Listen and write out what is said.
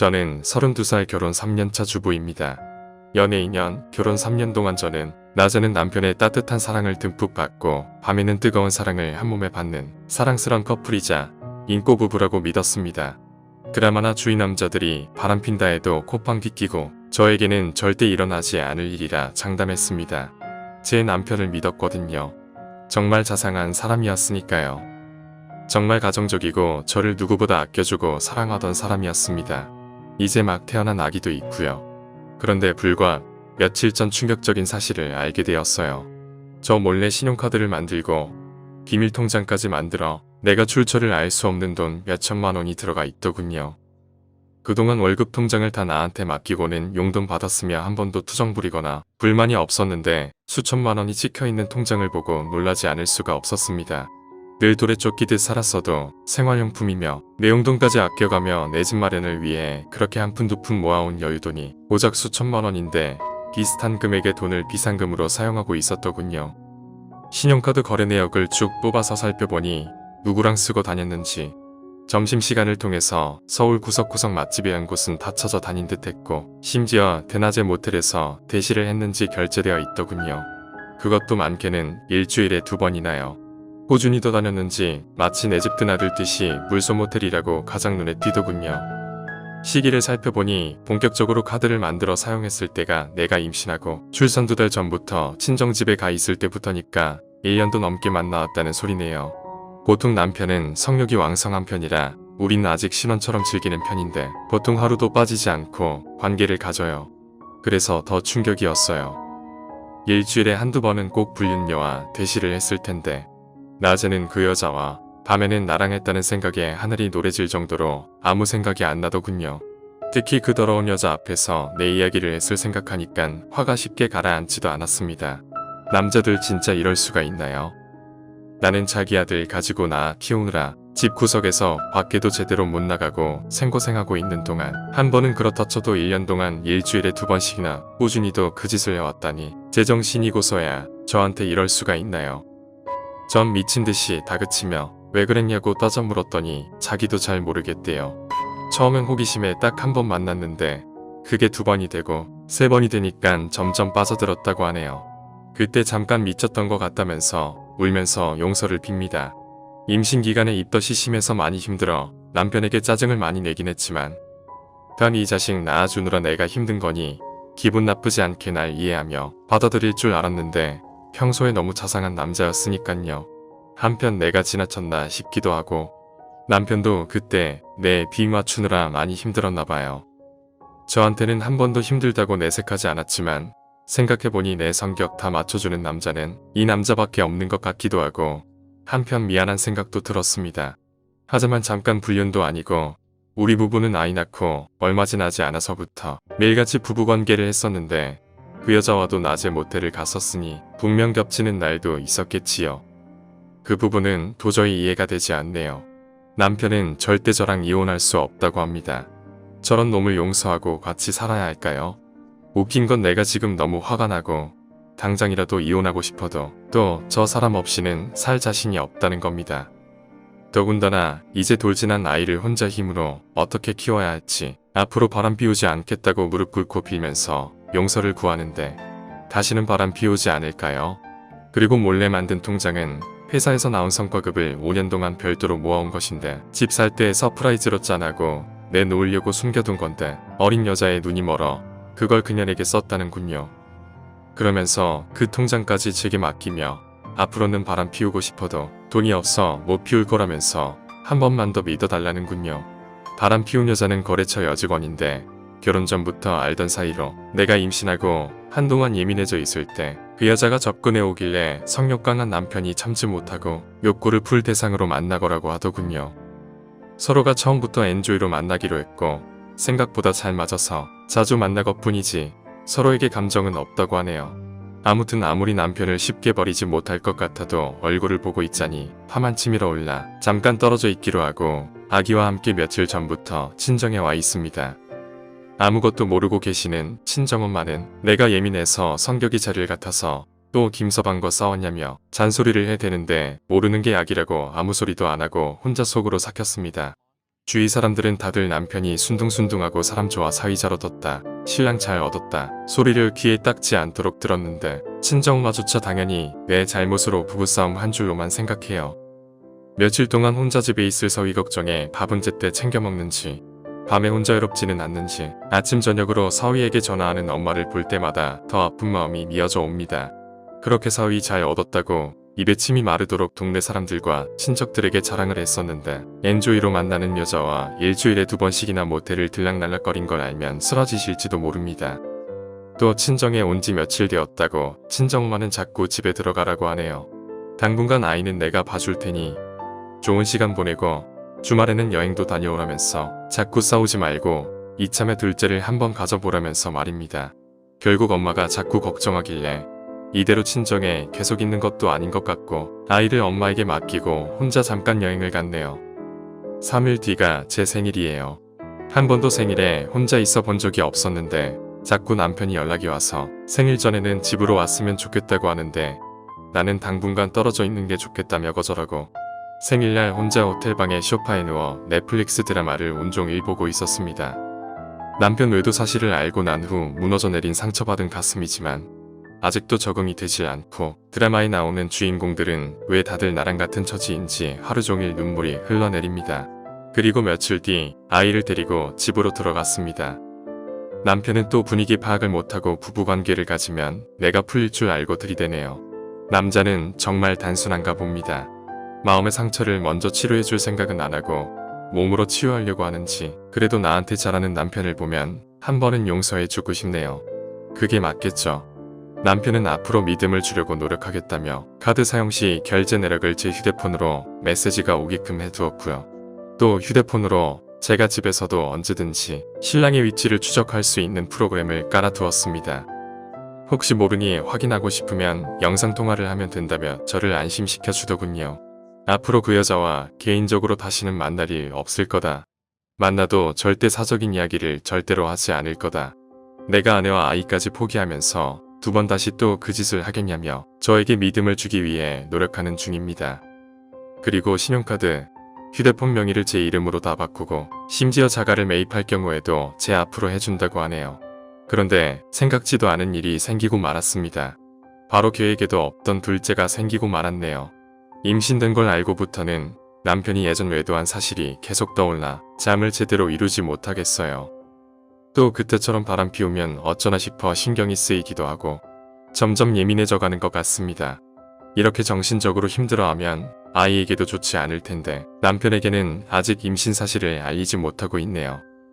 저는 32살 결혼 3년차 주부입니다. 연애 2년, 결혼 3년 동안 저는 낮에는 남편의 따뜻한 사랑을 듬뿍 받고 밤에는 뜨거운 사랑을 한몸에 받는 사랑스런 커플이자 인꼬 부부라고 믿었습니다. 그나마나 주위 남자들이 바람핀다 해도 콧방귀 끼고 저에게는 절대 일어나지 않을 일이라 장담했습니다. 제 남편을 믿었거든요. 정말 자상한 사람이었으니까요. 정말 가정적이고 저를 누구보다 아껴주고 사랑하던 사람이었습니다. 이제 막 태어난 아기도 있고요. 그런데 불과 며칠 전 충격적인 사실을 알게 되었어요. 저 몰래 신용카드를 만들고 비밀통장까지 만들어 내가 출처를 알 수 없는 돈 몇천만 원이 들어가 있더군요. 그동안 월급 통장을 다 나한테 맡기고는 용돈 받았으며 한 번도 투정 부리거나 불만이 없었는데 수천만 원이 찍혀있는 통장을 보고 놀라지 않을 수가 없었습니다. 늘 돌에 쫓기듯 살았어도 생활용품이며 내 용돈까지 아껴가며 내 집 마련을 위해 그렇게 한 푼 두 푼 모아온 여유돈이 고작 수천만 원인데 비슷한 금액의 돈을 비상금으로 사용하고 있었더군요. 신용카드 거래 내역을 쭉 뽑아서 살펴보니 누구랑 쓰고 다녔는지 점심시간을 통해서 서울 구석구석 맛집에 한 곳은 다 찾아다닌 듯 했고 심지어 대낮에 모텔에서 대시를 했는지 결제되어 있더군요. 그것도 많게는 일주일에 2번이나요. 꾸준히 더 다녔는지 마치 내 집 드나들 듯이 물소 모텔이라고 가장 눈에 띄더군요. 시기를 살펴보니 본격적으로 카드를 만들어 사용했을 때가 내가 임신하고 출산 2달 전부터 친정집에 가 있을 때부터니까 1년도 넘게 만나왔다는 소리네요. 보통 남편은 성욕이 왕성한 편이라 우린 아직 신혼처럼 즐기는 편인데 보통 하루도 빠지지 않고 관계를 가져요. 그래서 더 충격이었어요. 일주일에 한두 번은 꼭 불륜녀와 대시를 했을 텐데 낮에는 그 여자와 밤에는 나랑 했다는 생각에 하늘이 노래질 정도로 아무 생각이 안 나더군요. 특히 그 더러운 여자 앞에서 내 이야기를 했을 생각하니깐 화가 쉽게 가라앉지도 않았습니다. 남자들 진짜 이럴 수가 있나요? 나는 자기 아들 가지고 낳아 키우느라 집 구석에서 밖에도 제대로 못 나가고 생고생하고 있는 동안 한 번은 그렇다 쳐도 1년 동안 일주일에 2번씩이나 꾸준히도 그 짓을 해왔다니 제정신이고서야 저한테 이럴 수가 있나요? 전 미친듯이 다그치며 왜 그랬냐고 따져 물었더니 자기도 잘 모르겠대요. 처음엔 호기심에 딱 한 번 만났는데 그게 2번이 되고 3번이 되니깐 점점 빠져들었다고 하네요. 그때 잠깐 미쳤던 것 같다면서 울면서 용서를 빕니다. 임신 기간에 입덧이 심해서 많이 힘들어 남편에게 짜증을 많이 내긴 했지만 단 이 자식 낳아주느라 내가 힘든 거니 기분 나쁘지 않게 날 이해하며 받아들일 줄 알았는데 평소에 너무 자상한 남자였으니깐요. 한편 내가 지나쳤나 싶기도 하고 남편도 그때 내 비 맞추느라 많이 힘들었나 봐요. 저한테는 한 번도 힘들다고 내색하지 않았지만 생각해보니 내 성격 다 맞춰주는 남자는 이 남자밖에 없는 것 같기도 하고 한편 미안한 생각도 들었습니다. 하지만 잠깐 불륜도 아니고 우리 부부는 아이 낳고 얼마 지나지 않아서부터 매일같이 부부관계를 했었는데 그 여자와도 낮에 모텔을 갔었으니 분명 겹치는 날도 있었겠지요. 그 부분은 도저히 이해가 되지 않네요. 남편은 절대 저랑 이혼할 수 없다고 합니다. 저런 놈을 용서하고 같이 살아야 할까요? 웃긴 건 내가 지금 너무 화가 나고 당장이라도 이혼하고 싶어도 또 저 사람 없이는 살 자신이 없다는 겁니다. 더군다나 이제 돌진한 아이를 혼자 힘으로 어떻게 키워야 할지 앞으로 바람 피우지 않겠다고 무릎 꿇고 빌면서 용서를 구하는데 다시는 바람 피우지 않을까요? 그리고 몰래 만든 통장은 회사에서 나온 성과급을 5년 동안 별도로 모아온 것인데 집 살 때 서프라이즈로 짠하고 내놓으려고 숨겨둔 건데 어린 여자의 눈이 멀어 그걸 그녀에게 썼다는군요. 그러면서 그 통장까지 제게 맡기며 앞으로는 바람 피우고 싶어도 돈이 없어 못 피울 거라면서 한 번만 더 믿어달라는군요. 바람 피운 여자는 거래처 여직원인데 결혼 전부터 알던 사이로 내가 임신하고 한동안 예민해져 있을 때 그 여자가 접근해 오길래 성욕 강한 남편이 참지 못하고 욕구를 풀 대상으로 만나거라고 하더군요. 서로가 처음부터 엔조이로 만나기로 했고 생각보다 잘 맞아서 자주 만나것 뿐이지 서로에게 감정은 없다고 하네요. 아무튼 아무리 남편을 쉽게 버리지 못할 것 같아도 얼굴을 보고 있자니 화만 치밀어 올라 잠깐 떨어져 있기로 하고 아기와 함께 며칠 전부터 친정에 와 있습니다. 아무것도 모르고 계시는 친정엄마는 내가 예민해서 성격이 자릴 같아서 또 김서방과 싸웠냐며 잔소리를 해대는데 모르는 게 약이라고 아무 소리도 안 하고 혼자 속으로 삭혔습니다. 주위 사람들은 다들 남편이 순둥순둥하고 사람 좋아 사위자로 뒀다. 신랑 잘 얻었다. 소리를 귀에 딱지 않도록 들었는데 친정엄마조차 당연히 내 잘못으로 부부싸움 한 줄로만 생각해요. 며칠 동안 혼자 집에 있을 서위 걱정에 밥은 제때 챙겨 먹는지, 밤에 혼자 외롭지는 않는지, 아침 저녁으로 서위에게 전화하는 엄마를 볼 때마다 더 아픈 마음이 미어져 옵니다. 그렇게 서위 잘 얻었다고 입에 침이 마르도록 동네 사람들과 친척들에게 자랑을 했었는데 엔조이로 만나는 여자와 일주일에 2번씩이나 모텔을 들락날락거린 걸 알면 쓰러지실지도 모릅니다. 또 친정에 온 지 며칠 되었다고 친정엄마는 자꾸 집에 들어가라고 하네요. 당분간 아이는 내가 봐줄 테니 좋은 시간 보내고 주말에는 여행도 다녀오라면서 자꾸 싸우지 말고 이참에 둘째를 한번 가져보라면서 말입니다. 결국 엄마가 자꾸 걱정하길래 이대로 친정에 계속 있는 것도 아닌 것 같고 아이를 엄마에게 맡기고 혼자 잠깐 여행을 갔네요. 3일 뒤가 제 생일이에요. 한 번도 생일에 혼자 있어 본 적이 없었는데 자꾸 남편이 연락이 와서 생일 전에는 집으로 왔으면 좋겠다고 하는데 나는 당분간 떨어져 있는 게 좋겠다며 거절하고 생일날 혼자 호텔방에 소파에 누워 넷플릭스 드라마를 온종일 보고 있었습니다. 남편 외도 사실을 알고 난 후 무너져 내린 상처받은 가슴이지만 아직도 적응이 되지 않고 드라마에 나오는 주인공들은 왜 다들 나랑 같은 처지인지 하루 종일 눈물이 흘러내립니다. 그리고 며칠 뒤 아이를 데리고 집으로 들어갔습니다. 남편은 또 분위기 파악을 못하고 부부관계를 가지면 내가 풀릴 줄 알고 들이대네요. 남자는 정말 단순한가 봅니다. 마음의 상처를 먼저 치료해줄 생각은 안 하고 몸으로 치유하려고 하는지 그래도 나한테 잘하는 남편을 보면 한 번은 용서해주고 싶네요. 그게 맞겠죠. 남편은 앞으로 믿음을 주려고 노력하겠다며 카드 사용 시 결제 내역을 제 휴대폰으로 메시지가 오게끔 해두었고요. 또 휴대폰으로 제가 집에서도 언제든지 신랑의 위치를 추적할 수 있는 프로그램을 깔아두었습니다. 혹시 모르니 확인하고 싶으면 영상통화를 하면 된다며 저를 안심시켜 주더군요. 앞으로 그 여자와 개인적으로 다시는 만날 일 없을 거다. 만나도 절대 사적인 이야기를 절대로 하지 않을 거다. 내가 아내와 아이까지 포기하면서 2번 다시 또 그 짓을 하겠냐며 저에게 믿음을 주기 위해 노력하는 중입니다. 그리고 신용카드, 휴대폰 명의를 제 이름으로 다 바꾸고 심지어 자가를 매입할 경우에도 제 앞으로 해준다고 하네요. 그런데 생각지도 않은 일이 생기고 말았습니다. 바로 계획에도 없던 둘째가 생기고 말았네요. 임신된 걸 알고부터는 남편이 예전 외도한 사실이 계속 떠올라 잠을 제대로 이루지 못하겠어요. 또 그때처럼 바람 피우면 어쩌나 싶어 신경이 쓰이기도 하고 점점 예민해져가는 것 같습니다. 이렇게 정신적으로 힘들어하면 아이에게도 좋지 않을 텐데 남편에게는 아직 임신 사실을 알리지 못하고 있네요.